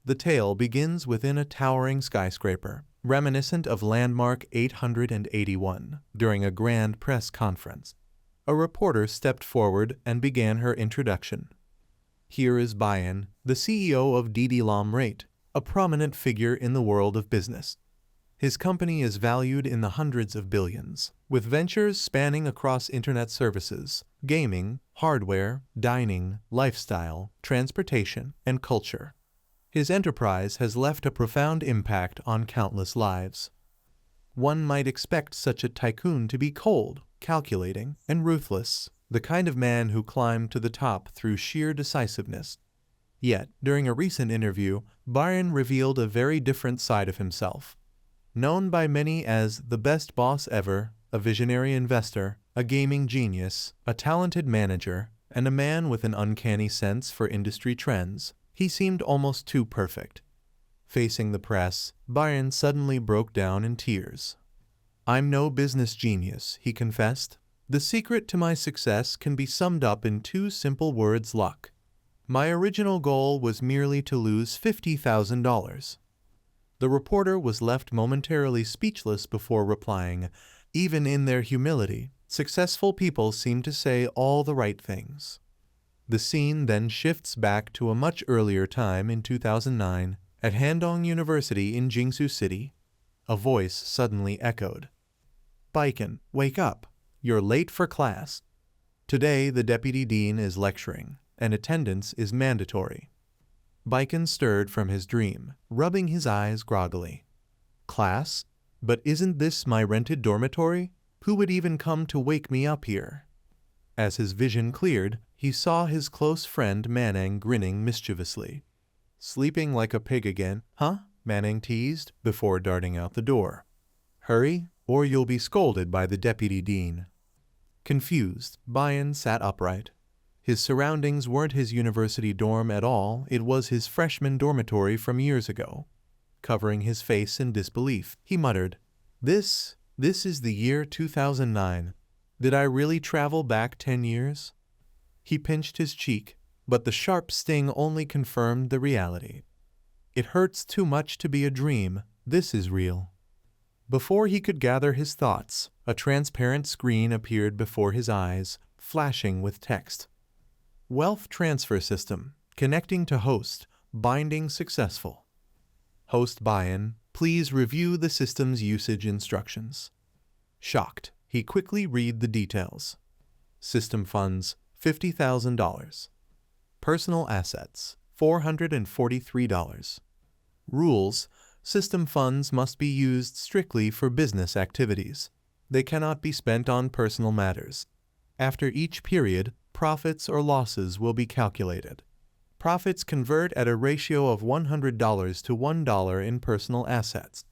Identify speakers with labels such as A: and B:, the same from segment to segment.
A: The tale begins within a towering skyscraper, reminiscent of landmark 881, during a grand press conference. A reporter stepped forward and began her introduction. Here is Bayan, the CEO of Didi Lam Rate, a prominent figure in the world of business. His company is valued in the hundreds of billions, with ventures spanning across internet services, gaming, hardware, dining, lifestyle, transportation, and culture. His enterprise has left a profound impact on countless lives. One might expect such a tycoon to be cold, calculating, and ruthless, the kind of man who climbed to the top through sheer decisiveness. Yet, during a recent interview, Bayan revealed a very different side of himself. Known by many as the best boss ever, a visionary investor, a gaming genius, a talented manager, and a man with an uncanny sense for industry trends, he seemed almost too perfect. Facing the press, Bayan suddenly broke down in tears. "I'm no business genius," he confessed. "The secret to my success can be summed up in two simple words: luck. My original goal was merely to lose $50,000. The reporter was left momentarily speechless before replying, "Even in their humility, successful people seem to say all the right things." The scene then shifts back to a much earlier time in 2009 at Handong University in Jingsu City. A voice suddenly echoed, "Bayan, wake up. You're late for class." Today the deputy dean is lecturing, and attendance is mandatory. Bayan stirred from his dream, rubbing his eyes groggily. "Class? But isn't this my rented dormitory? Who would even come to wake me up here?" As his vision cleared, he saw his close friend Manang grinning mischievously. "Sleeping like a pig again, huh?" Manang teased, before darting out the door. "Hurry, or you'll be scolded by the deputy dean." Confused, Bayan sat upright. His surroundings weren't his university dorm at all, it was his freshman dormitory from years ago. Covering his face in disbelief, he muttered, This is the year 2009. Did I really travel back 10 years? He pinched his cheek, but the sharp sting only confirmed the reality. It hurts too much to be a dream. This is real. Before he could gather his thoughts, a transparent screen appeared before his eyes, flashing with text. Wealth transfer system, connecting to host, binding successful. Host Bayan, please review the system's usage instructions. Shocked, he quickly read the details. System funds, $50,000. Personal assets, $443. Rules, system funds must be used strictly for business activities. They cannot be spent on personal matters. After each period, profits or losses will be calculated. Profits convert at a ratio of $100 to $1 in personal assets.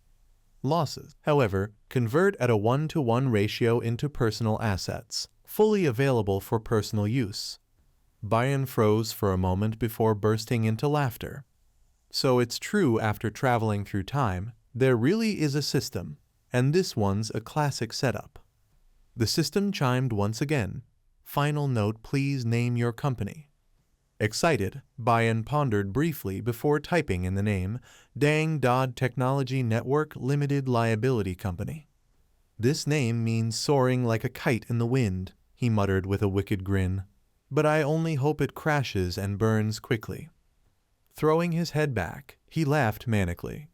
A: Losses, however, convert at a 1-to-1 ratio into personal assets, fully available for personal use. Bayan froze for a moment before bursting into laughter. So it's true, after traveling through time, there really is a system, and this one's a classic setup. The system chimed once again. Final note, please name your company. Excited, Bayan pondered briefly before typing in the name, Dang Dod Technology Network Limited Liability Company. This name means soaring like a kite in the wind, he muttered with a wicked grin. But I only hope it crashes and burns quickly. Throwing his head back, he laughed manically.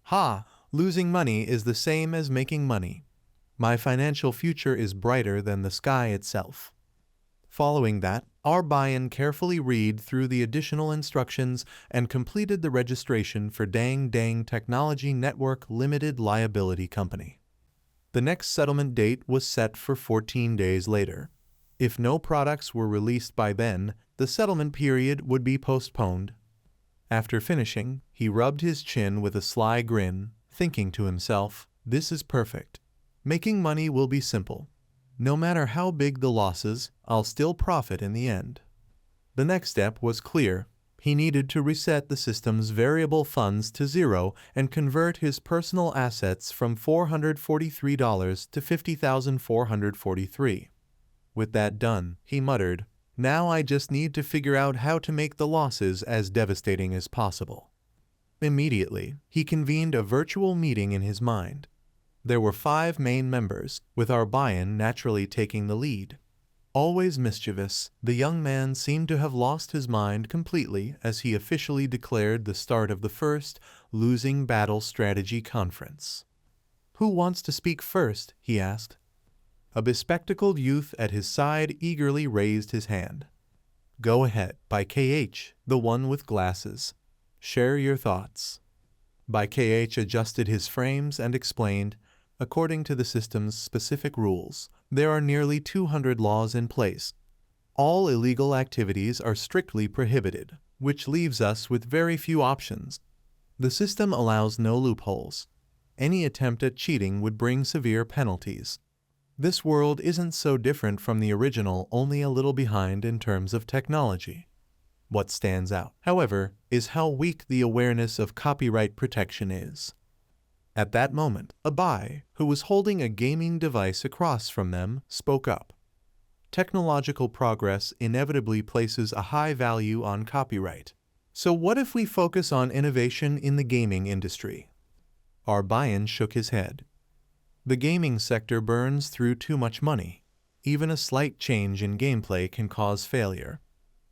A: Ha! Losing money is the same as making money. My financial future is brighter than the sky itself. Following that, our Bayan carefully read through the additional instructions and completed the registration for Dang Technology Network Limited Liability Company. The next settlement date was set for 14 days later. If no products were released by then, the settlement period would be postponed. After finishing, he rubbed his chin with a sly grin, thinking to himself, this is perfect. Making money will be simple. No matter how big the losses, I'll still profit in the end. The next step was clear. He needed to reset the system's variable funds to zero and convert his personal assets from $443 to $50,443. With that done, he muttered, now I just need to figure out how to make the losses as devastating as possible. Immediately, he convened a virtual meeting in his mind. There were 5 main members, with our Bayan naturally taking the lead. Always mischievous, the young man seemed to have lost his mind completely as he officially declared the start of the first Losing Battle Strategy Conference. "Who wants to speak first?" he asked. A bespectacled youth at his side eagerly raised his hand. "Go ahead, by KH, the one with glasses. Share your thoughts." By KH adjusted his frames and explained, according to the system's specific rules, there are nearly 200 laws in place. All illegal activities are strictly prohibited, which leaves us with very few options. The system allows no loopholes. Any attempt at cheating would bring severe penalties. This world isn't so different from the original, only a little behind in terms of technology. What stands out, however, is how weak the awareness of copyright protection is. At that moment, Abai, who was holding a gaming device across from them, spoke up. Technological progress inevitably places a high value on copyright. So what if we focus on innovation in the gaming industry? Arbayan shook his head. The gaming sector burns through too much money. Even a slight change in gameplay can cause failure.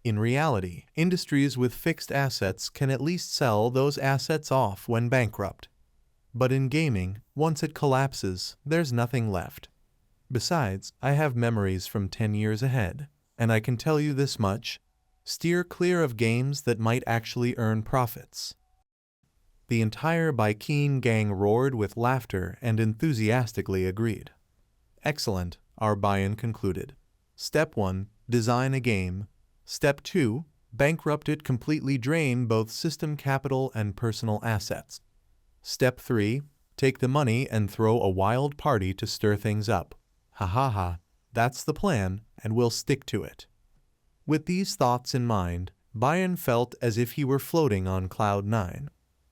A: In reality, industries with fixed assets can at least sell those assets off when bankrupt. But in gaming, once it collapses, there's nothing left. Besides, I have memories from 10 years ahead, and I can tell you this much: steer clear of games that might actually earn profits. The entire Baikeen gang roared with laughter and enthusiastically agreed. Excellent, Arbayan concluded. Step 1, design a game. Step 2, bankrupt it, completely drain both system capital and personal assets. Step 3, take the money and throw a wild party to stir things up. Ha ha ha, that's the plan, and we'll stick to it. With these thoughts in mind, Bayan felt as if he were floating on cloud 9.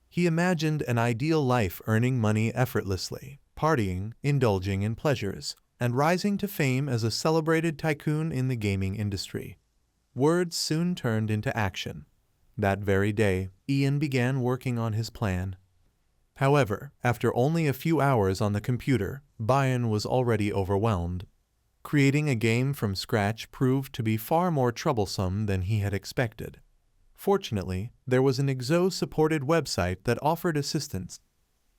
A: He imagined an ideal life, earning money effortlessly, partying, indulging in pleasures, and rising to fame as a celebrated tycoon in the gaming industry. Words soon turned into action. That very day, Ian began working on his plan. However, after only a few hours on the computer, Bayan was already overwhelmed. Creating a game from scratch proved to be far more troublesome than he had expected. Fortunately, there was an EXO-supported website that offered assistance.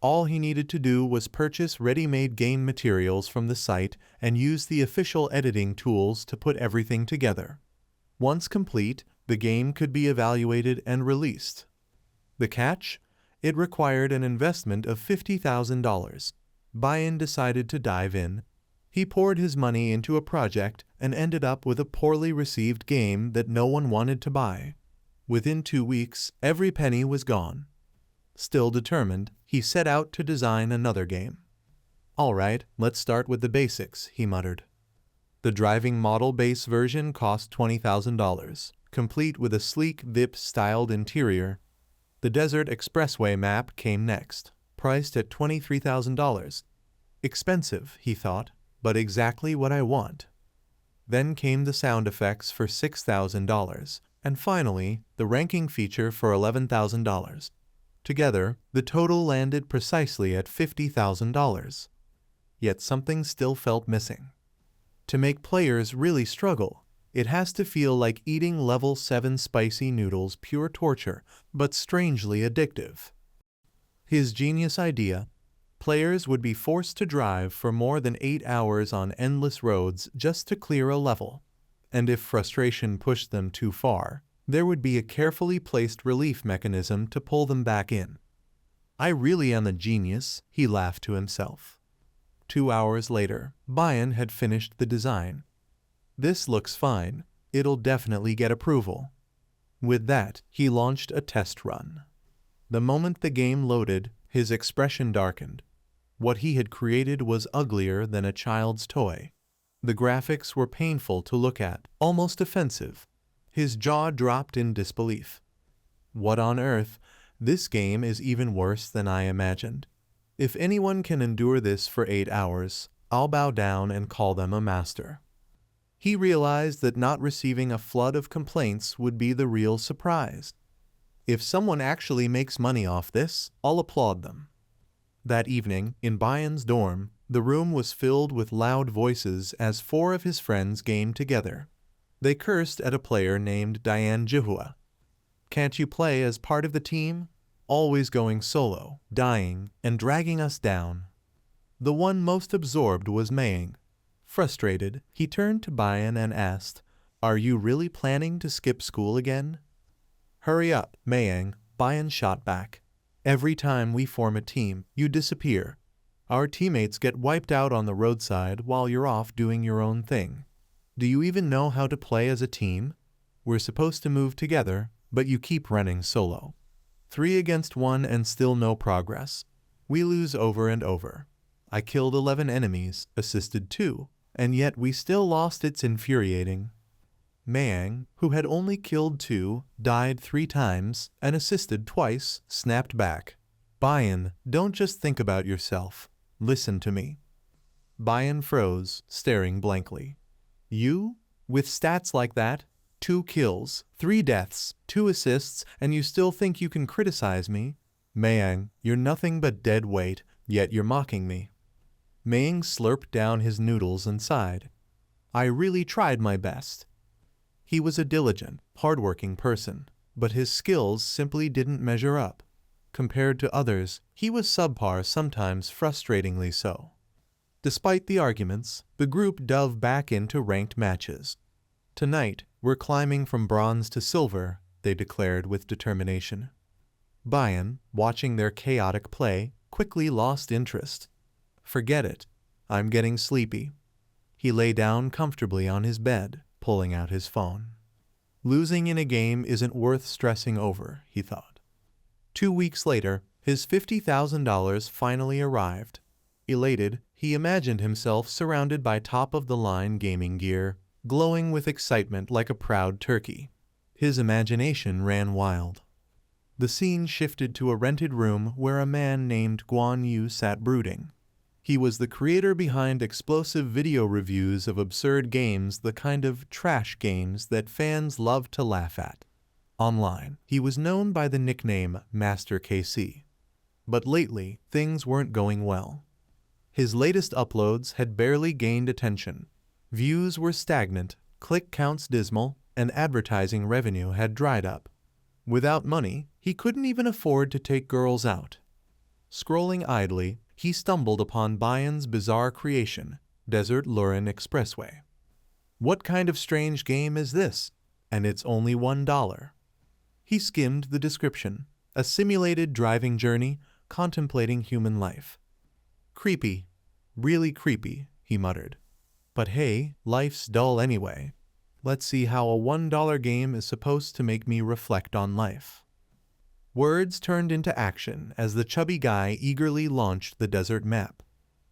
A: All he needed to do was purchase ready-made game materials from the site and use the official editing tools to put everything together. Once complete, the game could be evaluated and released. The catch? It required an investment of $50,000. Bayan decided to dive in. He poured his money into a project and ended up with a poorly received game that no one wanted to buy. Within 2 weeks, every penny was gone. Still determined, he set out to design another game. "All right, let's start with the basics," he muttered. The driving model base version cost $20,000, complete with a sleek VIP-styled interior. The Desert Expressway map came next, priced at $23,000. Expensive, he thought, but exactly what I want. Then came the sound effects for $6,000, and finally, the ranking feature for $11,000. Together, the total landed precisely at $50,000. Yet something still felt missing. To make players really struggle, it has to feel like eating level 7 spicy noodles, pure torture, but strangely addictive. His genius idea: players would be forced to drive for more than 8 hours on endless roads just to clear a level. And if frustration pushed them too far, there would be a carefully placed relief mechanism to pull them back in. I really am a genius, he laughed to himself. 2 hours later, Bayan had finished the design. This looks fine. It'll definitely get approval. With that, he launched a test run. The moment the game loaded, his expression darkened. What he had created was uglier than a child's toy. The graphics were painful to look at, almost offensive. His jaw dropped in disbelief. What on earth? This game is even worse than I imagined. If anyone can endure this for 8 hours, I'll bow down and call them a master. He realized that not receiving a flood of complaints would be the real surprise. If someone actually makes money off this, I'll applaud them. That evening, in Bayan's dorm, the room was filled with loud voices as 4 of his friends gamed together. They cursed at a player named Diane Jihua. Can't you play as part of the team? Always going solo, dying, and dragging us down. The one most absorbed was Maying. Frustrated, he turned to Bayan and asked, "Are you really planning to skip school again?" "Hurry up, Mayang," Bayan shot back. "Every time we form a team, you disappear. Our teammates get wiped out on the roadside while you're off doing your own thing. Do you even know how to play as a team? We're supposed to move together, but you keep running solo. 3 against 1 and still no progress. We lose over and over. I killed 11 enemies, assisted 2, and yet we still lost. It's infuriating." Mayang, who had only killed 2, died 3 times, and assisted twice, snapped back. "Bayan, don't just think about yourself. Listen to me." Bayan froze, staring blankly. "You? With stats like that? 2 kills, 3 deaths, 2 assists, and you still think you can criticize me? Mayang, you're nothing but dead weight, yet you're mocking me." Mayang slurped down his noodles and sighed. "I really tried my best." He was a diligent, hardworking person, but his skills simply didn't measure up. Compared to others, he was subpar, sometimes frustratingly so. Despite the arguments, the group dove back into ranked matches. "Tonight, we're climbing from bronze to silver," they declared with determination. Bayan, watching their chaotic play, quickly lost interest. "Forget it. I'm getting sleepy." He lay down comfortably on his bed, pulling out his phone. Losing in a game isn't worth stressing over, he thought. 2 weeks later, his $50,000 finally arrived. Elated, he imagined himself surrounded by top-of-the-line gaming gear, glowing with excitement like a proud turkey. His imagination ran wild. The scene shifted to a rented room where a man named Guan Yu sat brooding. He was the creator behind explosive video reviews of absurd games, the kind of trash games that fans love to laugh at. Online, he was known by the nickname Master KC. But lately, things weren't going well. His latest uploads had barely gained attention. Views were stagnant, click counts dismal, and advertising revenue had dried up. Without money, he couldn't even afford to take girls out. Scrolling idly, he stumbled upon Bayan's bizarre creation, Desert Lurin Expressway. What kind of strange game is this? And it's only $1. He skimmed the description, a simulated driving journey contemplating human life. "Creepy, really creepy," he muttered. "But hey, life's dull anyway. Let's see how a $1 game is supposed to make me reflect on life." Words turned into action as the chubby guy eagerly launched the desert map.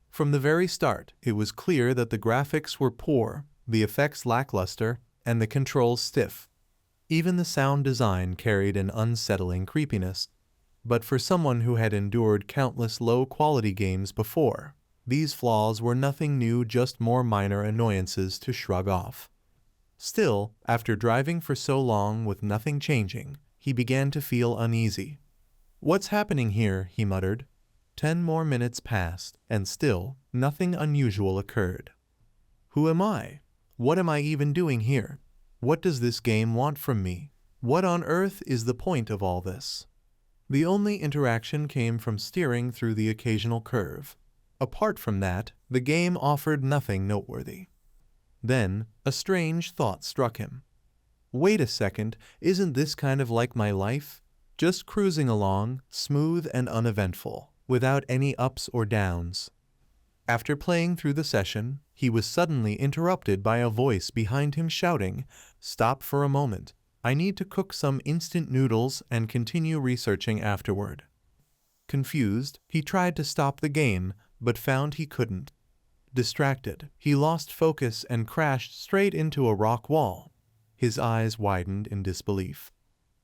A: From the very start, it was clear that the graphics were poor, the effects lackluster, and the controls stiff. Even the sound design carried an unsettling creepiness. But for someone who had endured countless low-quality games before, these flaws were nothing new, just more minor annoyances to shrug off. Still, after driving for so long with nothing changing, he began to feel uneasy. "What's happening here?" he muttered. 10 more minutes passed, and still nothing unusual occurred. "Who am I? What am I even doing here? What does this game want from me? What on earth is the point of all this?" The only interaction came from steering through the occasional curve. Apart from that, the game offered nothing noteworthy. Then, a strange thought struck him. Wait a second, isn't this kind of like my life? Just cruising along, smooth and uneventful, without any ups or downs. After playing through the session, he was suddenly interrupted by a voice behind him shouting, "Stop for a moment. I need to cook some instant noodles and continue researching afterward." Confused, he tried to stop the game, but found he couldn't. Distracted, he lost focus and crashed straight into a rock wall. His eyes widened in disbelief.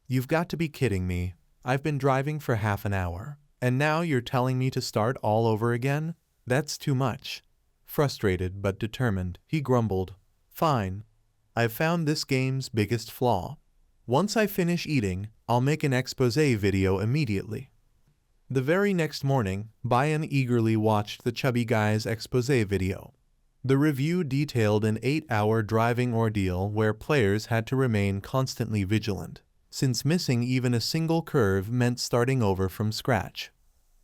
A: "You've got to be kidding me. I've been driving for half an hour, and now you're telling me to start all over again? That's too much." Frustrated but determined, he grumbled, "Fine. I've found this game's biggest flaw. Once I finish eating, I'll make an expose video immediately. The very next morning, Bayan eagerly watched the chubby guy's expose video. The review detailed an 8-hour driving ordeal where players had to remain constantly vigilant, since missing even a single curve meant starting over from scratch.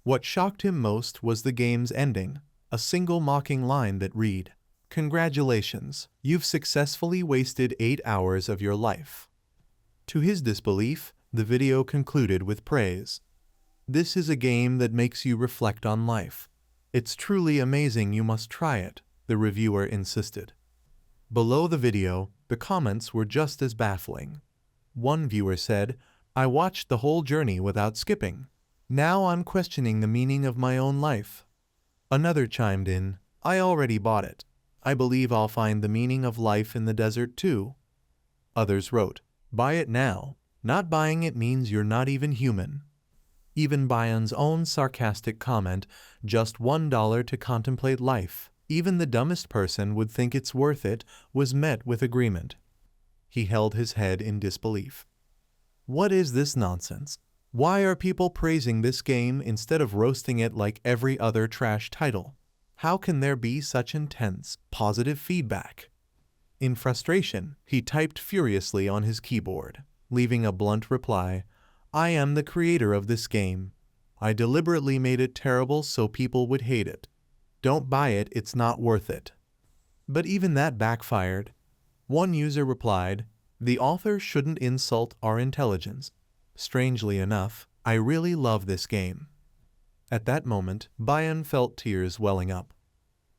A: What shocked him most was the game's ending, a single mocking line that read, "Congratulations, you've successfully wasted 8 hours of your life." To his disbelief, the video concluded with praise. "This is a game that makes you reflect on life. It's truly amazing, you must try it," the reviewer insisted. Below the video, the comments were just as baffling. One viewer said, "I watched the whole journey without skipping. Now I'm questioning the meaning of my own life." Another chimed in, "I already bought it. I believe I'll find the meaning of life in the desert too." Others wrote, "Buy it now. Not buying it means you're not even human." Even Bayan's own sarcastic comment, "Just $1 to contemplate life. Even the dumbest person would think it's worth it," was met with agreement. He held his head in disbelief. What is this nonsense? Why are people praising this game instead of roasting it like every other trash title? How can there be such intense, positive feedback? In frustration, he typed furiously on his keyboard, leaving a blunt reply, "I am the creator of this game. I deliberately made it terrible so people would hate it. Don't buy it, it's not worth it." But even that backfired. One user replied, "The author shouldn't insult our intelligence. Strangely enough, I really love this game." At that moment, Bayan felt tears welling up.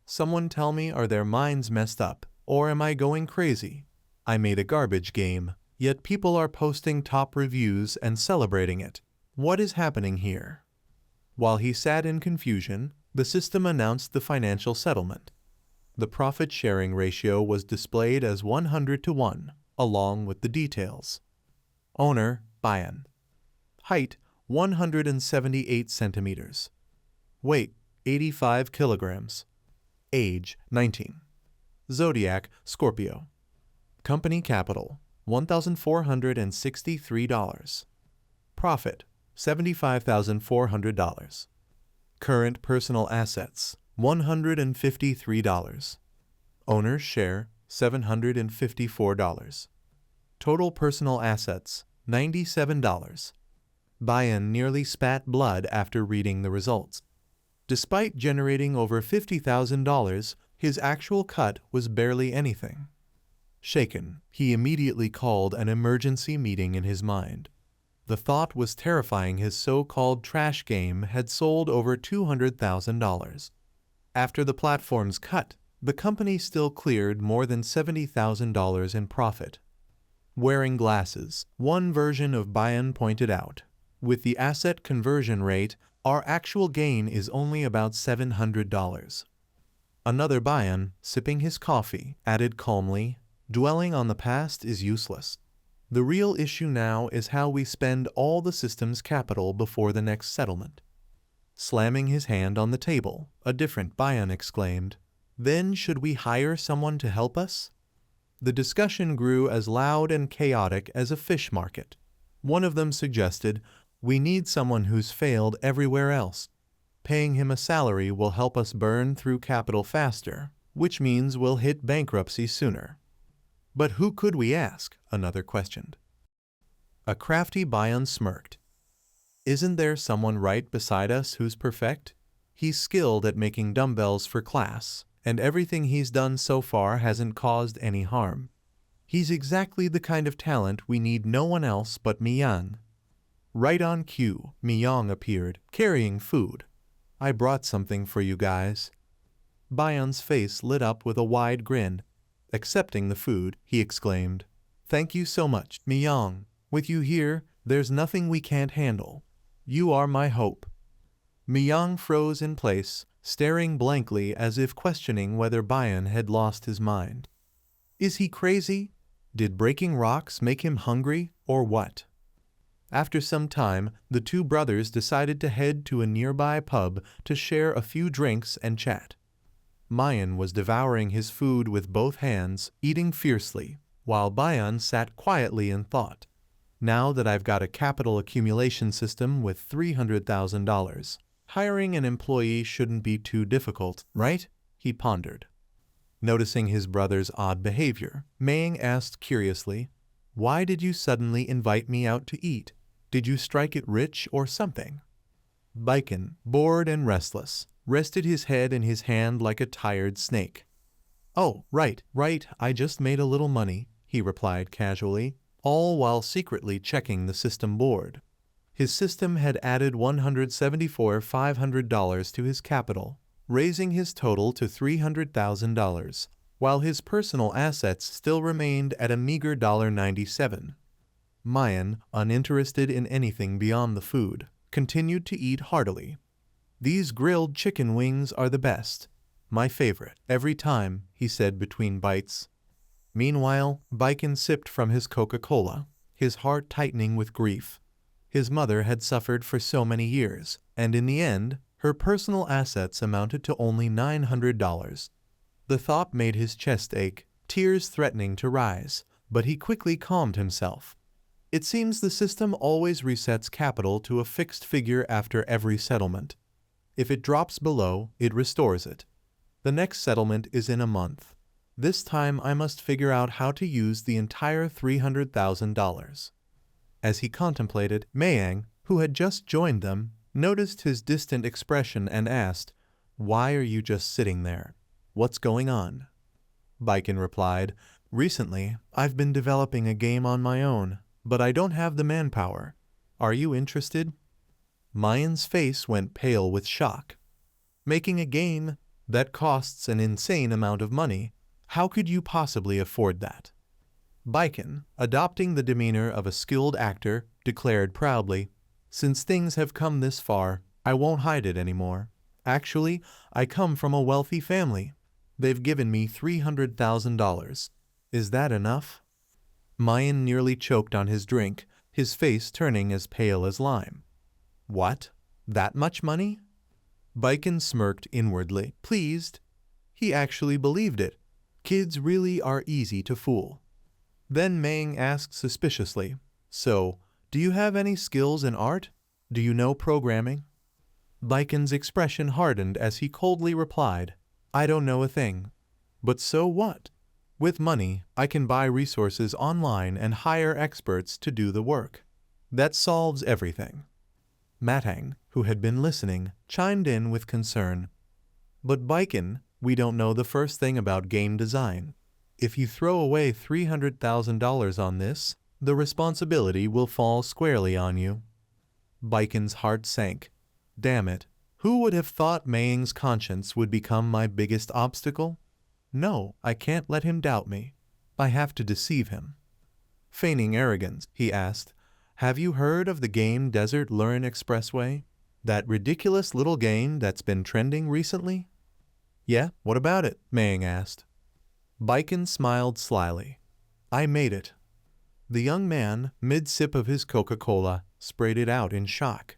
A: Someone tell me, are their minds messed up, or am I going crazy? I made a garbage game, yet people are posting top reviews and celebrating it. What is happening here? While he sat in confusion, the system announced the financial settlement. The profit-sharing ratio was displayed as 100-1, along with the details. Owner, Bayan. Height, 178 centimeters. Weight, 85 kilograms. Age, 19. Zodiac, Scorpio. Company capital, $1,463. Profit, $75,400. Current personal assets, $153. Owner's share, $754. Total personal assets, $97. Bayan nearly spat blood after reading the results. Despite generating over $50,000, his actual cut was barely anything. Shaken, he immediately called an emergency meeting in his mind. The thought was terrifying. His so-called trash game had sold over $200,000. After the platform's cut, the company still cleared more than $70,000 in profit. Wearing glasses, one version of Bayan pointed out, "With the asset conversion rate, our actual gain is only about $700. Another Bayan, sipping his coffee, added calmly, "Dwelling on the past is useless. The real issue now is how we spend all the system's capital before the next settlement." Slamming his hand on the table, a different Bayan exclaimed, "Then should we hire someone to help us?" The discussion grew as loud and chaotic as a fish market. One of them suggested, "We need someone who's failed everywhere else. Paying him a salary will help us burn through capital faster, which means we'll hit bankruptcy sooner." "But who could we ask?" another questioned. A crafty Bayan smirked. "Isn't there someone right beside us who's perfect? He's skilled at making dumbbells for class, and everything he's done so far hasn't caused any harm. He's exactly the kind of talent we need, no one else but Miyang." Right on cue, Miyang appeared, carrying food. "I brought something for you guys." Bayan's face lit up with a wide grin. Accepting the food, he exclaimed, "Thank you so much, Miyang. With you here, there's nothing we can't handle. You are my hope." Miyang froze in place, staring blankly as if questioning whether Bayan had lost his mind. Is he crazy? Did breaking rocks make him hungry, or what? After some time, the two brothers decided to head to a nearby pub to share a few drinks and chat. Mayan was devouring his food with both hands, eating fiercely, while Bayan sat quietly in thought. Now that I've got a capital accumulation system with $300,000, hiring an employee shouldn't be too difficult, right? He pondered. Noticing his brother's odd behavior, Maying asked curiously, "Why did you suddenly invite me out to eat? Did you strike it rich or something?" Baiken, bored and restless, rested his head in his hand like a tired snake. "Oh, right, I just made a little money," he replied casually, all while secretly checking the system board. His system had added $174,500 to his capital, raising his total to $300,000, while his personal assets still remained at a meager $97. Mayan, uninterested in anything beyond the food, continued to eat heartily. "These grilled chicken wings are the best. My favorite, every time," he said between bites. Meanwhile, Baiken sipped from his Coca-Cola, his heart tightening with grief. His mother had suffered for so many years, and in the end, her personal assets amounted to only $900. The thought made his chest ache, tears threatening to rise, but he quickly calmed himself. It seems the system always resets capital to a fixed figure after every settlement. If it drops below, it restores it. The next settlement is in a month. This time I must figure out how to use the entire $300,000. As he contemplated, Mayang, who had just joined them, noticed his distant expression and asked, "Why are you just sitting there? What's going on?" Baiken replied, "Recently, I've been developing a game on my own, but I don't have the manpower. Are you interested?" Mayan's face went pale with shock. "Making a game? That costs an insane amount of money. How could you possibly afford that?" Baiken, adopting the demeanor of a skilled actor, declared proudly, "Since things have come this far, I won't hide it anymore. Actually, I come from a wealthy family. They've given me $300,000. Is that enough?" Mayan nearly choked on his drink, his face turning as pale as lime. "What? That much money?" Baiken smirked inwardly, pleased. He actually believed it. Kids really are easy to fool. Then Mayang asked suspiciously, "So, do you have any skills in art? Do you know programming?" Baiken's expression hardened as he coldly replied, "I don't know a thing. But so what? With money, I can buy resources online and hire experts to do the work. That solves everything." Matang, who had been listening, chimed in with concern. "But Baiken, we don't know the first thing about game design. If you throw away $300,000 on this, the responsibility will fall squarely on you." Baiken's heart sank. Damn it, who would have thought Maying's conscience would become my biggest obstacle? No, I can't let him doubt me. I have to deceive him. Feigning arrogance, he asked, "Have you heard of the game Desert Lurin Expressway? That ridiculous little game that's been trending recently?" "Yeah, what about it?" Maying asked. Baiken smiled slyly. "I made it." The young man, mid-sip of his Coca-Cola, sprayed it out in shock.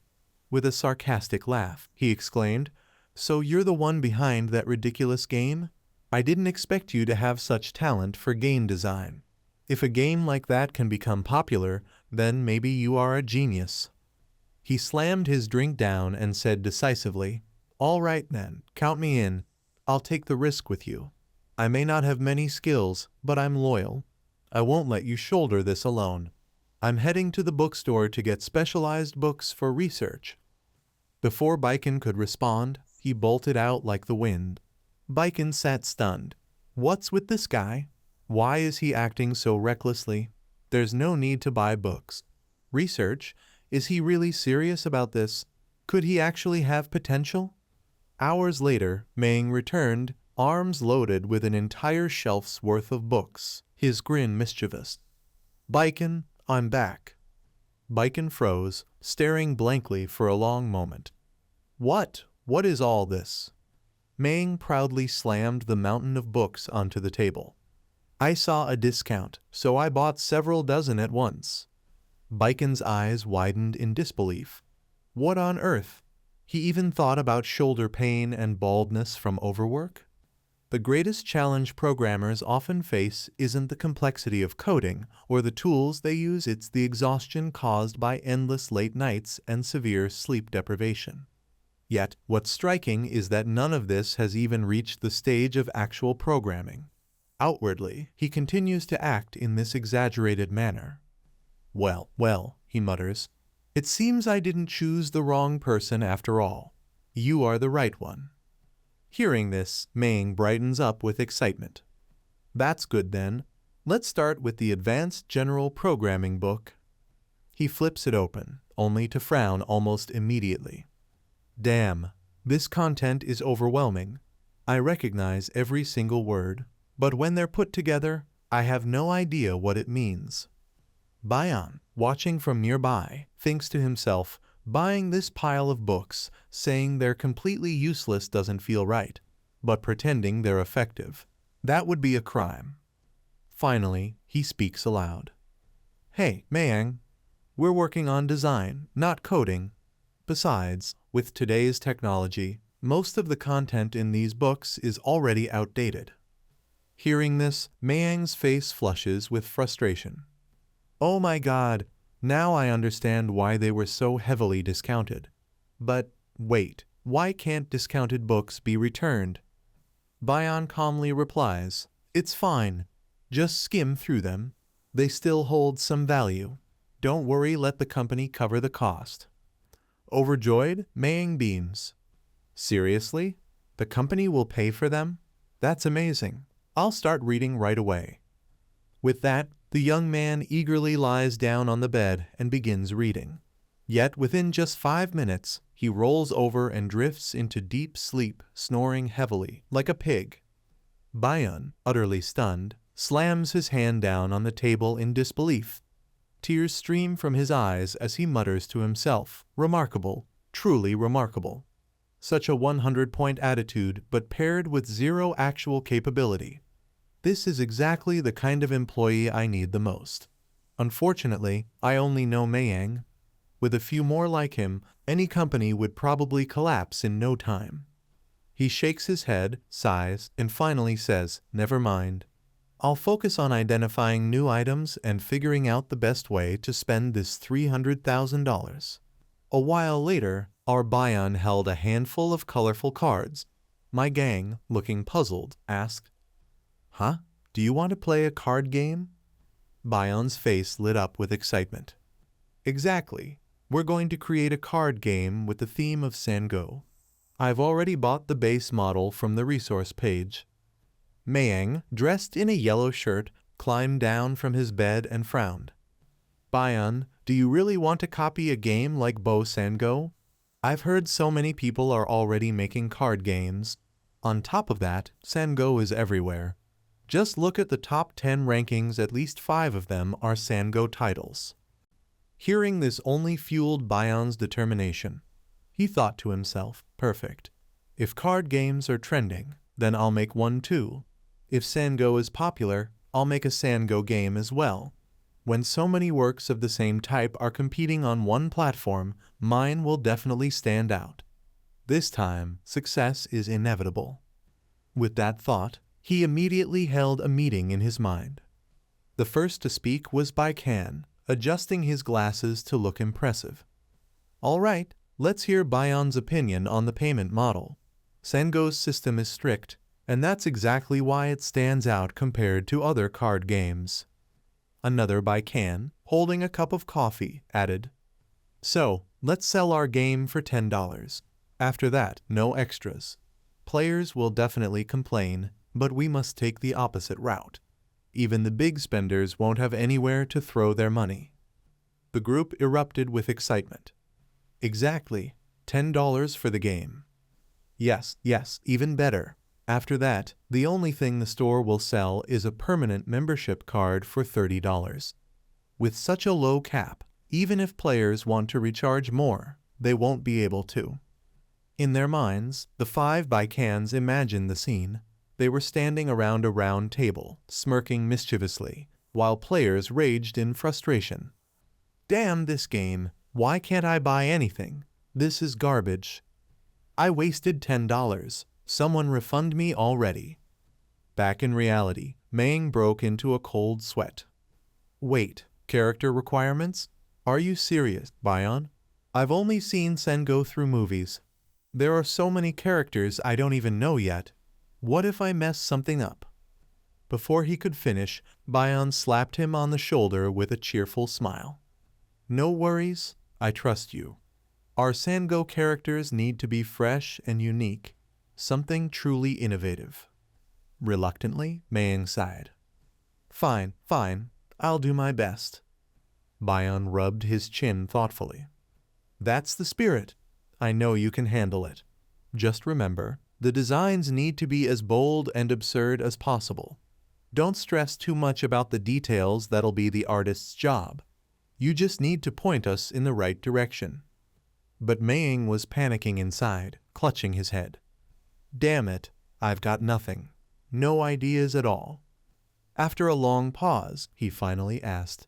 A: With a sarcastic laugh, he exclaimed, "So you're the one behind that ridiculous game? I didn't expect you to have such talent for game design. If a game like that can become popular, then maybe you are a genius." He slammed his drink down and said decisively, "All right then, count me in. I'll take the risk with you. I may not have many skills, but I'm loyal. I won't let you shoulder this alone. I'm heading to the bookstore to get specialized books for research." Before Baiken could respond, he bolted out like the wind. Baiken sat stunned. What's with this guy? Why is he acting so recklessly? There's no need to buy books. Research? Is he really serious about this? Could he actually have potential? Hours later, Maying returned, arms loaded with an entire shelf's worth of books, his grin mischievous. "Baiken, I'm back." Baiken froze, staring blankly for a long moment. What is all this?" Maying proudly slammed the mountain of books onto the table. "I saw a discount, so I bought several dozen at once." Baiken's eyes widened in disbelief. What on earth? He even thought about shoulder pain and baldness from overwork? The greatest challenge programmers often face isn't the complexity of coding or the tools they use, it's the exhaustion caused by endless late nights and severe sleep deprivation. Yet, what's striking is that none of this has even reached the stage of actual programming. Outwardly, he continues to act in this exaggerated manner. Well, he mutters. It seems I didn't choose the wrong person after all. You are the right one. Hearing this, Mayang brightens up with excitement. That's good then. Let's start with the Advanced General Programming book. He flips it open, only to frown almost immediately. Damn, this content is overwhelming. I recognize every single word, but when they're put together, I have no idea what it means. Bayan, watching from nearby, thinks to himself, buying this pile of books, saying they're completely useless doesn't feel right, but pretending they're effective, that would be a crime. Finally, he speaks aloud. Hey, Mayang, we're working on design, not coding. Besides, with today's technology, most of the content in these books is already outdated. Hearing this, Mayang's face flushes with frustration. Oh my God, now I understand why they were so heavily discounted. But wait, why can't discounted books be returned? Bayan calmly replies, it's fine. Just skim through them. They still hold some value. Don't worry, let the company cover the cost. Overjoyed, Mayang beams. Seriously? The company will pay for them? That's amazing. I'll start reading right away. With that, the young man eagerly lies down on the bed and begins reading. Yet within just 5 minutes, he rolls over and drifts into deep sleep, snoring heavily, like a pig. Bayan, utterly stunned, slams his hand down on the table in disbelief. Tears stream from his eyes as he mutters to himself, remarkable, truly remarkable. Such a 100-point attitude, but paired with zero actual capability. This is exactly the kind of employee I need the most. Unfortunately, I only know Mayang. With a few more like him, any company would probably collapse in no time. He shakes his head, sighs, and finally says, never mind. I'll focus on identifying new items and figuring out the best way to spend this $300,000. A while later, our Bayan held a handful of colorful cards. My gang, looking puzzled, asked, Huh? Do you want to play a card game? Bayan's face lit up with excitement. Exactly. We're going to create a card game with the theme of Sango. I've already bought the base model from the resource page. Mayang, dressed in a yellow shirt, climbed down from his bed and frowned. Bayan, do you really want to copy a game like Bo Sango? I've heard so many people are already making card games. On top of that, Sango is everywhere. Just look at the top 10 rankings, at least 5 of them are Sango titles. Hearing this only fueled Bayan's determination. He thought to himself, perfect. If card games are trending, then I'll make one too. If Sango is popular, I'll make a Sango game as well. When so many works of the same type are competing on one platform, mine will definitely stand out. This time, success is inevitable. With that thought, he immediately held a meeting in his mind. The first to speak was Tycoon, adjusting his glasses to look impressive. All right, let's hear Bayan's opinion on the payment model. Sango's system is strict, and that's exactly why it stands out compared to other card games. Another Tycoon, holding a cup of coffee, added, So, let's sell our game for $10. After that, no extras. Players will definitely complain, but we must take the opposite route. Even the big spenders won't have anywhere to throw their money. The group erupted with excitement. Exactly, $10 for the game. Yes, even better. After that, the only thing the store will sell is a permanent membership card for $30. With such a low cap, even if players want to recharge more, they won't be able to. In their minds, the 5 Tycoons imagined the scene. They were standing around a round table, smirking mischievously, while players raged in frustration. Damn this game! Why can't I buy anything? This is garbage. I wasted $10. Someone refund me already. Back in reality, Maying broke into a cold sweat. Wait, character requirements? Are you serious, Bayan? I've only seen Sen go through movies. There are so many characters I don't even know yet. What if I mess something up? Before he could finish, Bayan slapped him on the shoulder with a cheerful smile. No worries, I trust you. Our Sango characters need to be fresh and unique, something truly innovative. Reluctantly, Maying sighed. Fine, I'll do my best. Bayan rubbed his chin thoughtfully. That's the spirit. I know you can handle it. Just remember, the designs need to be as bold and absurd as possible. Don't stress too much about the details, that'll be the artist's job. You just need to point us in the right direction. But Maying was panicking inside, clutching his head. Damn it, I've got nothing. No ideas at all. After a long pause, he finally asked,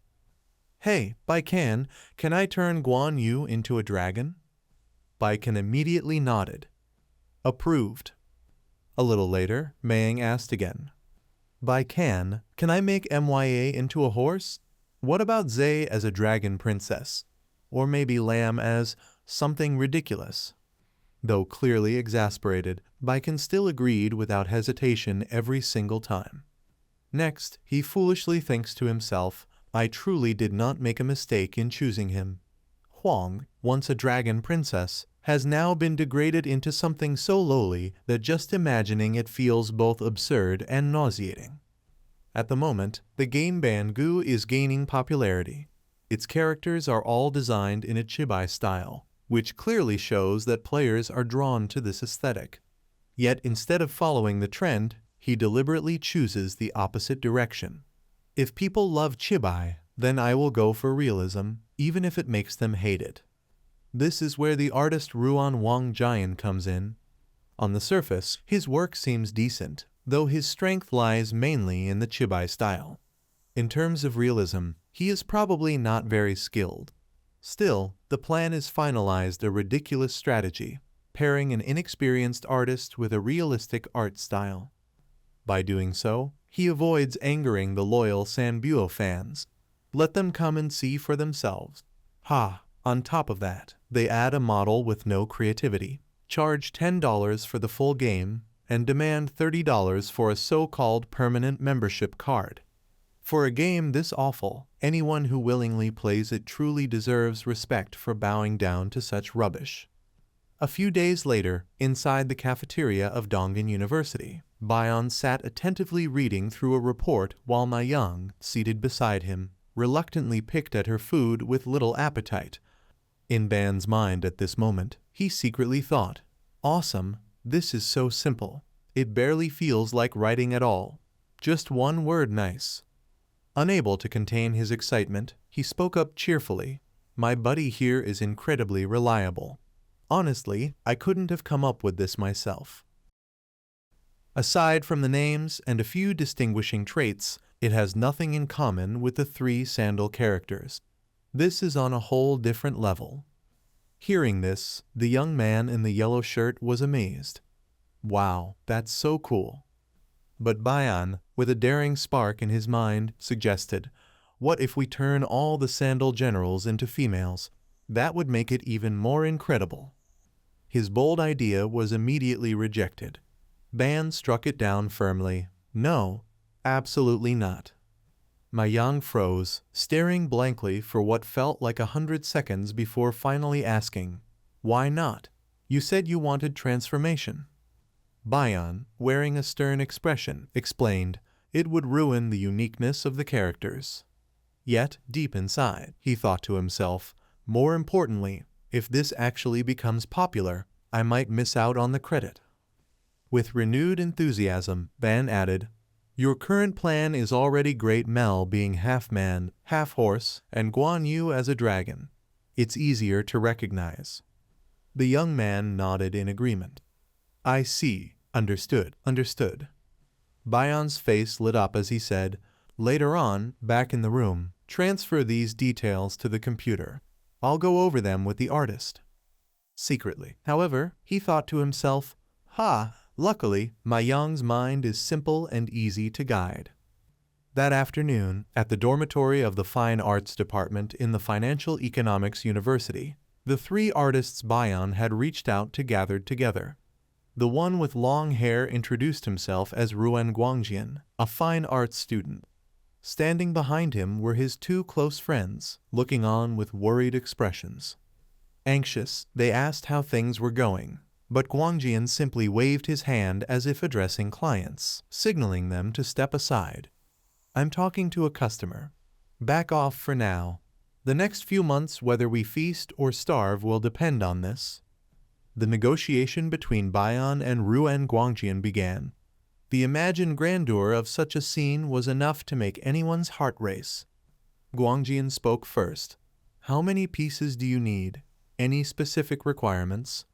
A: Hey, Baikan, can I turn Guan Yu into a dragon? Baikan immediately nodded. Approved. A little later, Maying asked again, Baikan, can I make Mya into a horse? What about Zay as a dragon princess? Or maybe Lamb as something ridiculous? Though clearly exasperated, Baikan still agreed without hesitation every single time. Next, he foolishly thinks to himself, I truly did not make a mistake in choosing him. Huang, once a dragon princess, has now been degraded into something so lowly that just imagining it feels both absurd and nauseating. At the moment, the game Bangu is gaining popularity. Its characters are all designed in a chibai style, which clearly shows that players are drawn to this aesthetic. Yet instead of following the trend, he deliberately chooses the opposite direction. If people love chibai, then I will go for realism, even if it makes them hate it. This is where the artist Ruan Wang Jian comes in. On the surface, his work seems decent, though his strength lies mainly in the chibai style. In terms of realism, he is probably not very skilled. Still, the plan is finalized, a ridiculous strategy, pairing an inexperienced artist with a realistic art style. By doing so, he avoids angering the loyal Sanbuo fans. Let them come and see for themselves. On top of that, they add a model with no creativity, charge $10 for the full game, and demand $30 for a so-called permanent membership card. For a game this awful, anyone who willingly plays it truly deserves respect for bowing down to such rubbish. A few days later, inside the cafeteria of Dongan University, Bayan sat attentively reading through a report while Mayang, seated beside him, reluctantly picked at her food with little appetite. In Ban's mind at this moment, he secretly thought, Awesome, this is so simple. It barely feels like writing at all. Just one word nice. Unable to contain his excitement, he spoke up cheerfully. My buddy here is incredibly reliable. Honestly, I couldn't have come up with this myself. Aside from the names and a few distinguishing traits, it has nothing in common with the three Sandal characters. This is on a whole different level. Hearing this, the young man in the yellow shirt was amazed. Wow, that's so cool. But Bayan, with a daring spark in his mind, suggested, what if we turn all the Sandal generals into females? That would make it even more incredible. His bold idea was immediately rejected. Ban struck it down firmly. No, absolutely not. Mayang froze, staring blankly for what felt like 100 seconds before finally asking, Why not? You said you wanted transformation. Bayan, wearing a stern expression, explained, it would ruin the uniqueness of the characters. Yet, deep inside, he thought to himself, more importantly, if this actually becomes popular, I might miss out on the credit. With renewed enthusiasm, Ban added, Your current plan is already great, Mel being half man, half horse, and Guan Yu as a dragon. It's easier to recognize. The young man nodded in agreement. I see. Understood. Bayan's face lit up as he said, Later on, back in the room, transfer these details to the computer. I'll go over them with the artist. Secretly, however, he thought to himself, Luckily, Mayang's mind is simple and easy to guide. That afternoon, at the dormitory of the Fine Arts Department in the Financial Economics University, the three artists Bayan had reached out to gathered together. The one with long hair introduced himself as Ruan Guangjian, a fine arts student. Standing behind him were his two close friends, looking on with worried expressions. Anxious, they asked how things were going, but Guangjian simply waved his hand as if addressing clients, signaling them to step aside. "I'm talking to a customer. Back off for now. The next few months, whether we feast or starve, will depend on this." The negotiation between Bayan and Ruan Guangjian began. The imagined grandeur of such a scene was enough to make anyone's heart race. Guangjian spoke first. "How many pieces do you need? Any specific requirements?"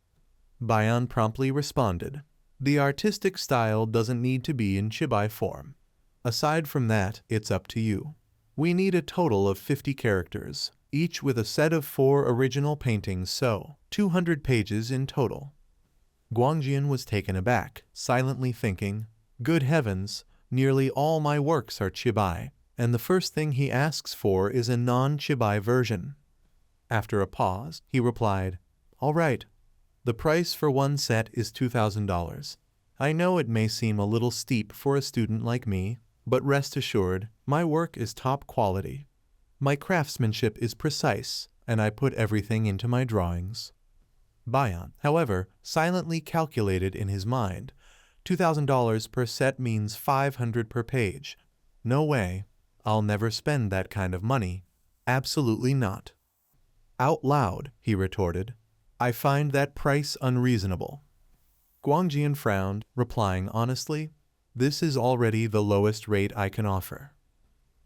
A: Bayan promptly responded. "The artistic style doesn't need to be in chibai form. Aside from that, it's up to you. We need a total of 50 characters, each with a set of 4 original paintings, so 200 pages in total." Guangjian was taken aback, silently thinking, "Good heavens, nearly all my works are chibai, and the first thing he asks for is a non-chibai version." After a pause, he replied, "All right. The price for one set is $2,000. I know it may seem a little steep for a student like me, but rest assured, my work is top quality. My craftsmanship is precise, and I put everything into my drawings." Bayan, however, silently calculated in his mind. $2,000 per set means 500 per page. No way. I'll never spend that kind of money. Absolutely not. Out loud, he retorted, "I find that price unreasonable." Guangjian frowned, replying honestly, "This is already the lowest rate I can offer."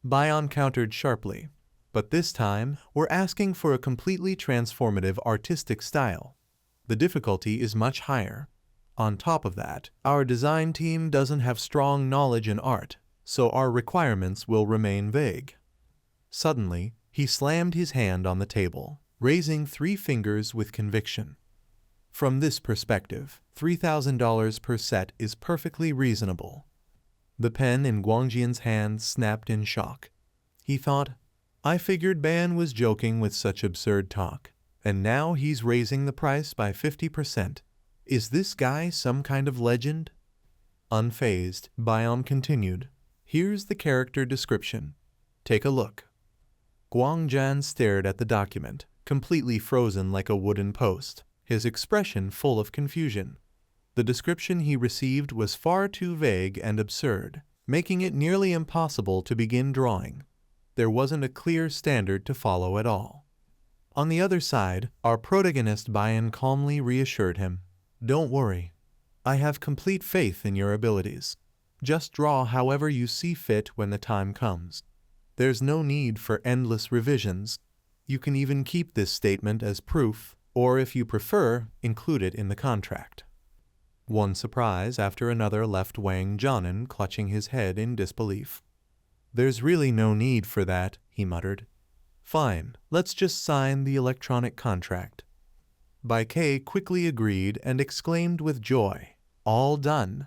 A: Bayan countered sharply, "But this time, we're asking for a completely transformative artistic style. The difficulty is much higher. On top of that, our design team doesn't have strong knowledge in art, so our requirements will remain vague." Suddenly, he slammed his hand on the table, raising 3 fingers with conviction. "From this perspective, $3,000 per set is perfectly reasonable." The pen in Guangjian's hand snapped in shock. He thought, "I figured Bayan was joking with such absurd talk, and now he's raising the price by 50%. Is this guy some kind of legend?" Unfazed, Bayan continued, "Here's the character description. Take a look." Guangjian stared at the document, completely frozen like a wooden post, his expression full of confusion. The description he received was far too vague and absurd, making it nearly impossible to begin drawing. There wasn't a clear standard to follow at all. On the other side, our protagonist Bayan calmly reassured him, "Don't worry. I have complete faith in your abilities. Just draw however you see fit when the time comes. There's no need for endless revisions. You can even keep this statement as proof, or if you prefer, include it in the contract." One surprise after another left Wang Jianan clutching his head in disbelief. "There's really no need for that," he muttered. "Fine, let's just sign the electronic contract." Bai Kei quickly agreed and exclaimed with joy, "All done."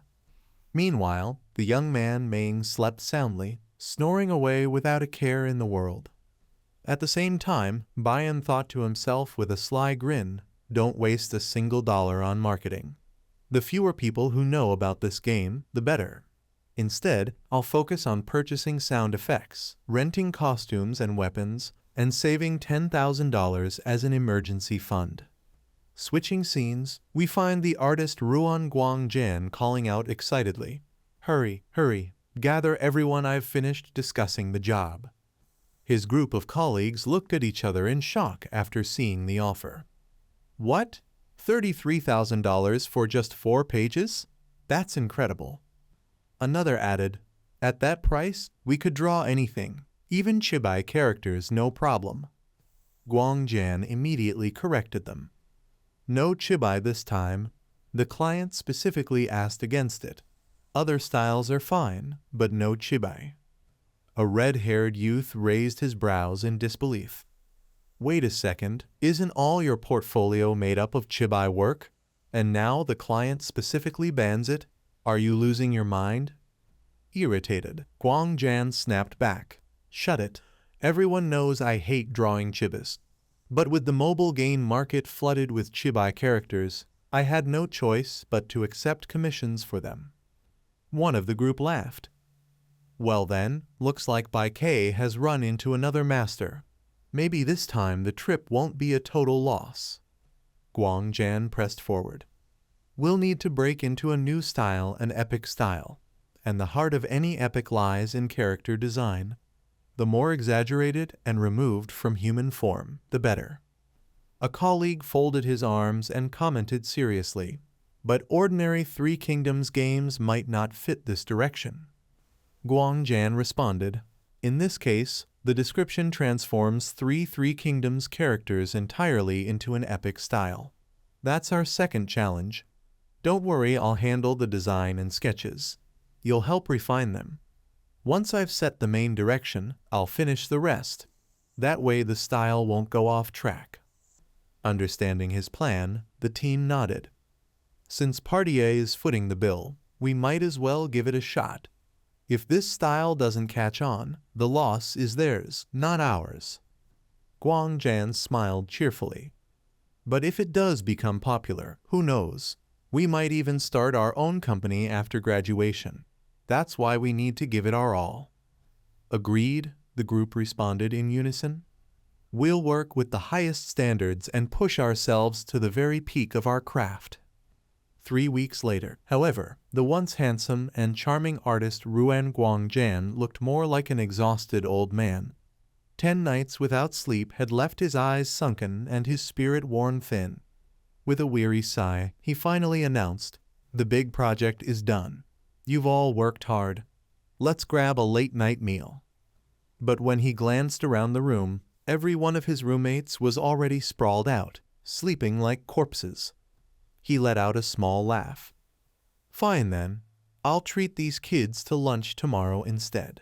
A: Meanwhile, the young man Ming slept soundly, snoring away without a care in the world. At the same time, Bayan thought to himself with a sly grin, "Don't waste a single dollar on marketing. The fewer people who know about this game, the better. Instead, I'll focus on purchasing sound effects, renting costumes and weapons, and saving $10,000 as an emergency fund." Switching scenes, we find the artist Ruan Guangjian calling out excitedly, "Hurry, hurry, gather everyone, I've finished discussing the job." His group of colleagues looked at each other in shock after seeing the offer. "What? $33,000 for just 4 pages? That's incredible." Another added, "At that price, we could draw anything, even chibai characters, no problem." Guangjian immediately corrected them. "No chibai this time. The client specifically asked against it. Other styles are fine, but no chibai." A red-haired youth raised his brows in disbelief. "Wait a second, isn't all your portfolio made up of chibai work? And now the client specifically bans it? Are you losing your mind? Irritated, Guang Jan snapped back. Shut it. Everyone knows I hate drawing chibis. But with the mobile game market flooded with chibi characters, I had no choice but to accept commissions for them. One of the group laughed. Well then, looks like Bai K has run into another master. Maybe this time the trip won't be a total loss. Guang Jan pressed forward. We'll need to break into a new style, an epic style. And the heart of any epic lies in character design. The more exaggerated and removed from human form, the better. A colleague folded his arms and commented seriously, but ordinary Three Kingdoms games might not fit this direction. Guang Jan responded, in this case, the description transforms Three Kingdoms characters entirely into an epic style. That's our second challenge. Don't worry, I'll handle the design and sketches. You'll help refine them. Once I've set the main direction, I'll finish the rest. That way the style won't go off track. Understanding his plan, the team nodded. Since Partier is footing the bill, we might as well give it a shot. If this style doesn't catch on, the loss is theirs, not ours. Guang Jan smiled cheerfully. But if it does become popular, who knows? We might even start our own company after graduation. That's why we need to give it our all. Agreed, the group responded in unison. We'll work with the highest standards and push ourselves to the very peak of our craft. 3 weeks later, however, the once handsome and charming artist Ruan Guangjan looked more like an exhausted old man. 10 nights without sleep had left his eyes sunken and his spirit worn thin. With a weary sigh, he finally announced, "The big project is done. You've all worked hard. Let's grab a late-night meal." But when he glanced around the room, every one of his roommates was already sprawled out, sleeping like corpses. He let out a small laugh. "Fine then, I'll treat these kids to lunch tomorrow instead."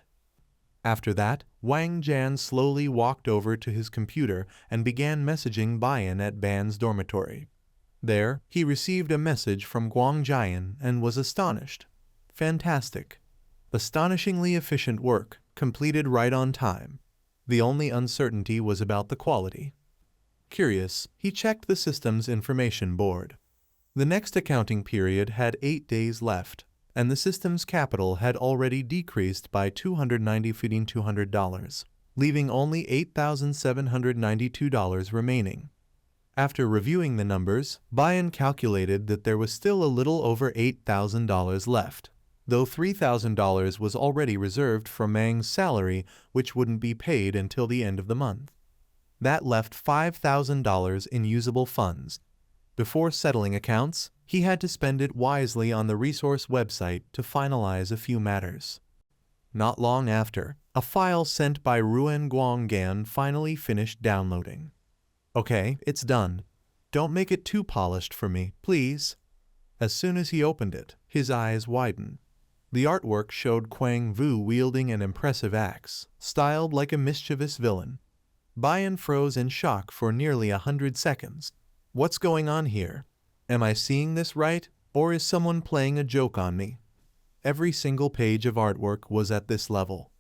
A: After that, Wang Jan slowly walked over to his computer and began messaging Bayan at Ban's dormitory. There, he received a message from Guang Jian and was astonished. Fantastic. Astonishingly efficient work, completed right on time. The only uncertainty was about the quality. Curious, he checked the system's information board. The next accounting period had 8 days left, and the system's capital had already decreased by $290,200, leaving only $8,792 remaining. After reviewing the numbers, Bayan calculated that there was still a little over $8,000 left, though $3,000 was already reserved for Mang's salary, which wouldn't be paid until the end of the month. That left $5,000 in usable funds. Before settling accounts, he had to spend it wisely on the resource website to finalize a few matters. Not long after, a file sent by Ruan Guanggan finally finished downloading. "Okay, it's done. Don't make it too polished for me, please." As soon as he opened it, his eyes widened. The artwork showed Quang Vu wielding an impressive axe, styled like a mischievous villain. Bayan froze in shock for nearly 100 seconds. What's going on here? Am I seeing this right, or is someone playing a joke on me? Every single page of artwork was at this level.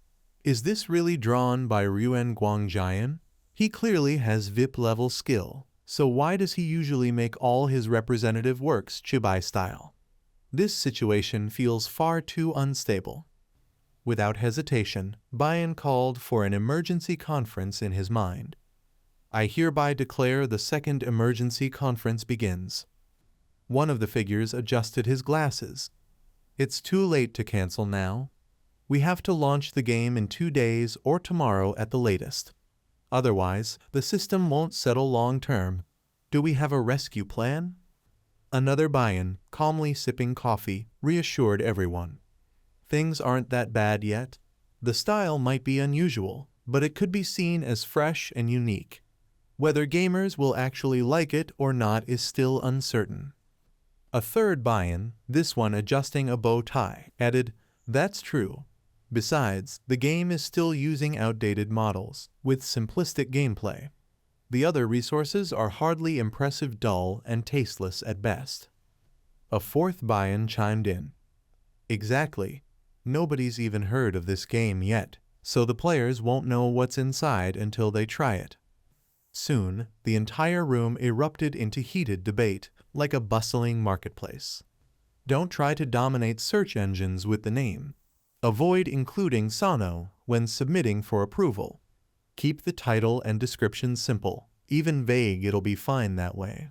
A: Is this really drawn by Ruan Guangjian? He clearly has VIP-level skill, so why does he usually make all his representative works chibai style? This situation feels far too unstable. Without hesitation, Bayan called for an emergency conference in his mind. "I hereby declare the second emergency conference begins." One of the figures adjusted his glasses. "It's too late to cancel now. We have to launch the game in 2 days or tomorrow at the latest. Otherwise, the system won't settle long term. Do we have a rescue plan?" Another Bayan, calmly sipping coffee, reassured everyone. "Things aren't that bad yet. The style might be unusual, but it could be seen as fresh and unique. Whether gamers will actually like it or not is still uncertain." A third Bayan, this one adjusting a bow tie, added, "That's true. Besides, the game is still using outdated models, with simplistic gameplay. The other resources are hardly impressive, dull, and tasteless at best." A fourth Bayan chimed in. Exactly. Nobody's even heard of this game yet, so the players won't know what's inside until they try it. Soon, the entire room erupted into heated debate, like a bustling marketplace. Don't try to dominate search engines with the name. Avoid including Sano when submitting for approval. Keep the title and description simple. Even vague, it'll be fine that way.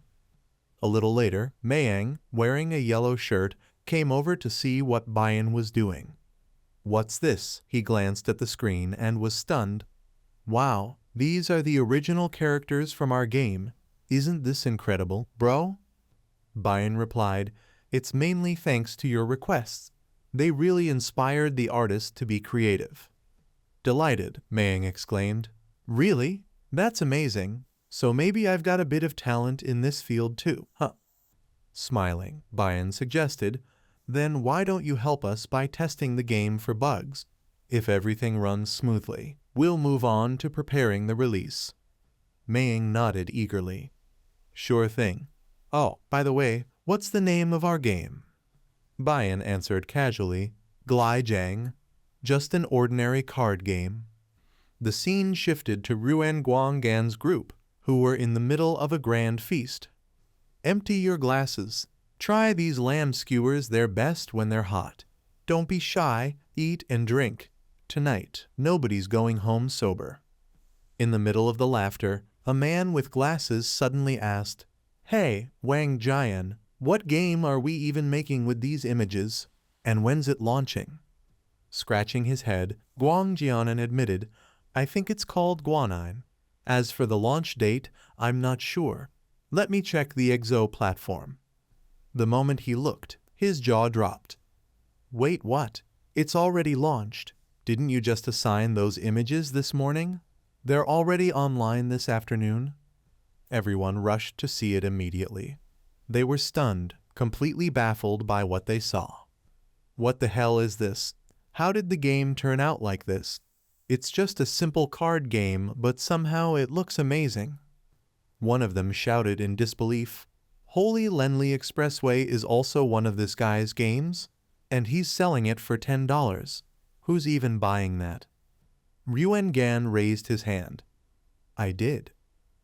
A: A little later, Mayang, wearing a yellow shirt, came over to see what Bayan was doing. What's this? He glanced at the screen and was stunned. Wow, these are the original characters from our game. Isn't this incredible, bro? Bayan replied, It's mainly thanks to your requests. They really inspired the artist to be creative. Delighted, Mayang exclaimed. Really? That's amazing. So maybe I've got a bit of talent in this field too, huh? Smiling, Bayan suggested, Then why don't you help us by testing the game for bugs? If everything runs smoothly, we'll move on to preparing the release. Mayang nodded eagerly. Sure thing. Oh, by the way, what's the name of our game? Bayan answered casually, Glijang. Just an ordinary card game. The scene shifted to Ruan Guanggan's group, who were in the middle of a grand feast. Empty your glasses. Try these lamb skewers, they're best when they're hot. Don't be shy, eat and drink. Tonight, nobody's going home sober. In the middle of the laughter, a man with glasses suddenly asked, Hey, Wang Jian, what game are we even making with these images? And when's it launching? Scratching his head, Guang Jianan admitted, I think it's called Guanine. As for the launch date, I'm not sure. Let me check the Exo platform. The moment he looked, his jaw dropped. Wait, what? It's already launched. Didn't you just assign those images this morning? They're already online this afternoon. Everyone rushed to see it immediately. They were stunned, completely baffled by what they saw. What the hell is this? How did the game turn out like this? It's just a simple card game, but somehow it looks amazing. One of them shouted in disbelief, Holy Lenli Expressway is also one of this guy's games? And he's selling it for $10. Who's even buying that? Ruan Gan raised his hand. I did.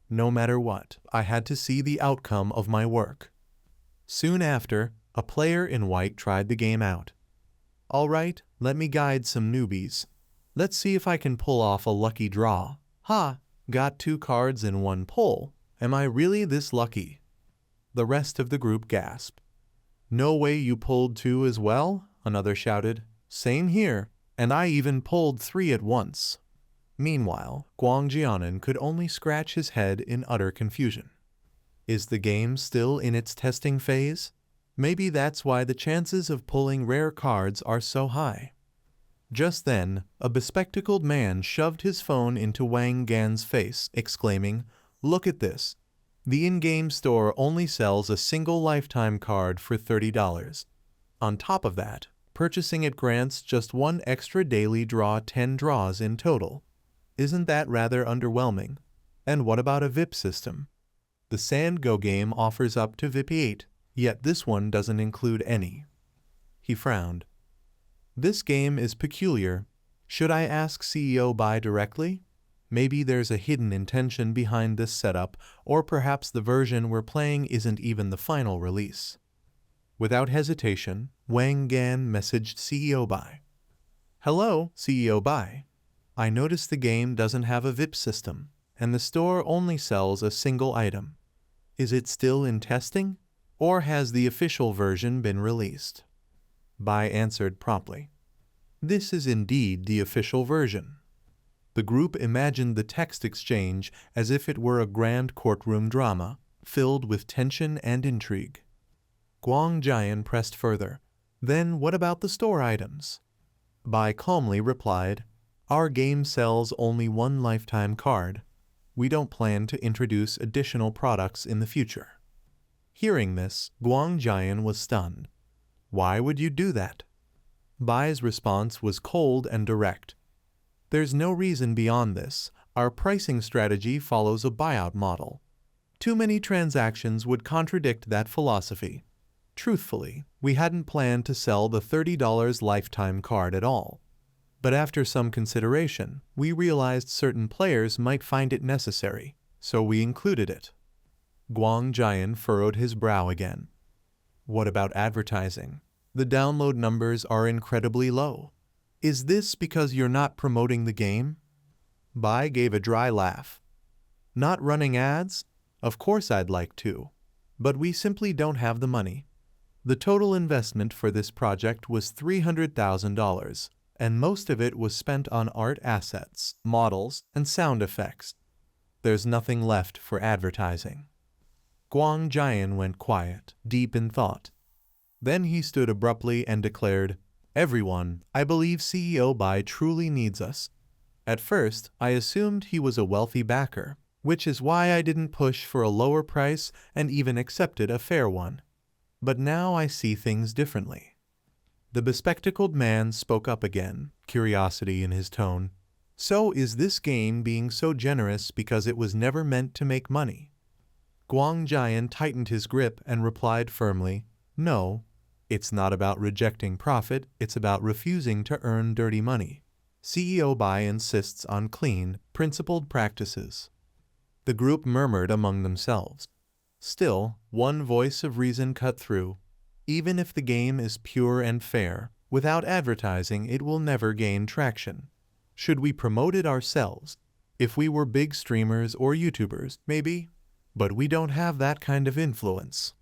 A: No matter what, I had to see the outcome of my work. Soon after, a player in white tried the game out. All right, let me guide some newbies. Let's see if I can pull off a lucky draw. Ha! Got 2 cards in one pull. Am I really this lucky? The rest of the group gasped. No way you pulled 2 as well? Another shouted. Same here, and I even pulled 3 at once. Meanwhile, Guang Jianan could only scratch his head in utter confusion. Is the game still in its testing phase? Maybe that's why the chances of pulling rare cards are so high. Just then, a bespectacled man shoved his phone into Wang Gan's face, exclaiming, Look at this. The in-game store only sells a single lifetime card for $30. On top of that, purchasing it grants just 1 extra daily draw, 10 draws in total. Isn't that rather underwhelming? And what about a VIP system? The Sand Go game offers up to VIP 8, yet this one doesn't include any. He frowned. This game is peculiar. Should I ask CEO Bai directly? Maybe there's a hidden intention behind this setup, or perhaps the version we're playing isn't even the final release. Without hesitation, Wang Gan messaged CEO Bai. Hello, CEO Bai. I noticed the game doesn't have a VIP system, and the store only sells a single item. Is it still in testing, or has the official version been released? Bai answered promptly. This is indeed the official version. The group imagined the text exchange as if it were a grand courtroom drama, filled with tension and intrigue. Guang Jian pressed further. Then what about the store items? Bai calmly replied, Our game sells only 1 lifetime card. We don't plan to introduce additional products in the future. Hearing this, Guang Jian was stunned. Why would you do that? Bai's response was cold and direct. There's no reason beyond this. Our pricing strategy follows a buyout model. Too many transactions would contradict that philosophy. Truthfully, we hadn't planned to sell the $30 lifetime card at all. But after some consideration, we realized certain players might find it necessary, so we included it. Guang Jian furrowed his brow again. What about advertising? The download numbers are incredibly low. Is this because you're not promoting the game? Bai gave a dry laugh. Not running ads? Of course I'd like to. But we simply don't have the money. The total investment for this project was $300,000, and most of it was spent on art assets, models, and sound effects. There's nothing left for advertising. Guang Jian went quiet, deep in thought. Then he stood abruptly and declared, "Everyone, I believe CEO Bai truly needs us." At first, I assumed he was a wealthy backer, which is why I didn't push for a lower price and even accepted a fair one. But now I see things differently. The bespectacled man spoke up again, curiosity in his tone. So is this game being so generous because it was never meant to make money? Guang Jian tightened his grip and replied firmly, "No, it's not about rejecting profit, it's about refusing to earn dirty money. CEO Bai insists on clean, principled practices." The group murmured among themselves. Still, one voice of reason cut through. Even if the game is pure and fair, without advertising it will never gain traction. Should we promote it ourselves? If we were big streamers or YouTubers, maybe. But we don't have that kind of influence.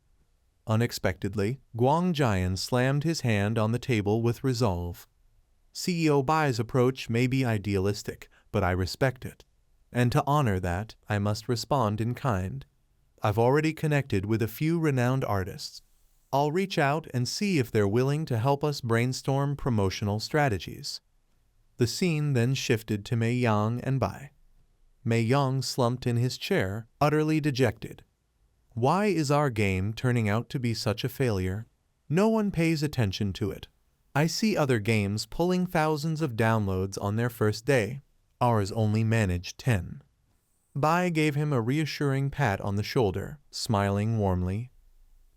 A: Unexpectedly, Guang Jian slammed his hand on the table with resolve. CEO Bai's approach may be idealistic, but I respect it. And to honor that, I must respond in kind. I've already connected with a few renowned artists. I'll reach out and see if they're willing to help us brainstorm promotional strategies. The scene then shifted to Mei Yang and Bai. Mei Yang slumped in his chair, utterly dejected. Why is our game turning out to be such a failure? No one pays attention to it. I see other games pulling thousands of downloads on their first day. Ours only managed 10. Bai gave him a reassuring pat on the shoulder, smiling warmly.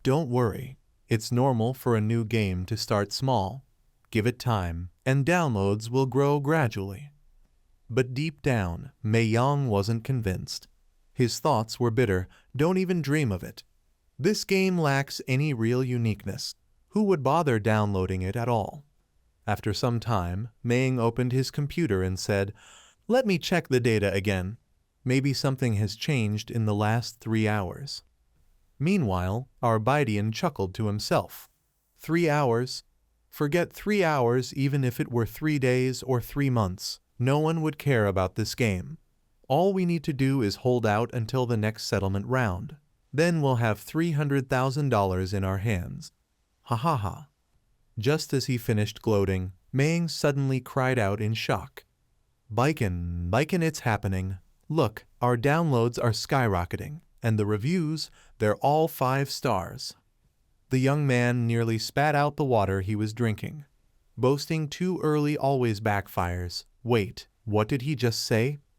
A: Don't worry. It's normal for a new game to start small. Give it time, and downloads will grow gradually. But deep down, Mei Yang wasn't convinced. His thoughts were bitter. Don't even dream of it. This game lacks any real uniqueness. Who would bother downloading it at all? After some time, Meng opened his computer and said, "Let me check the data again. Maybe something has changed in the last 3 hours." Meanwhile, our Baidian chuckled to himself. 3 hours? Forget 3 hours even if it were 3 days or 3 months. No one would care about this game. All we need to do is hold out until the next settlement round. Then we'll have $300,000 in our hands. Ha ha ha. Just as he finished gloating, Meng suddenly cried out in shock. Baiken, it's happening. Look, our downloads are skyrocketing, and the reviews, they're all 5 stars. The young man nearly spat out the water he was drinking. Boasting too early always backfires. Wait, what did he just say?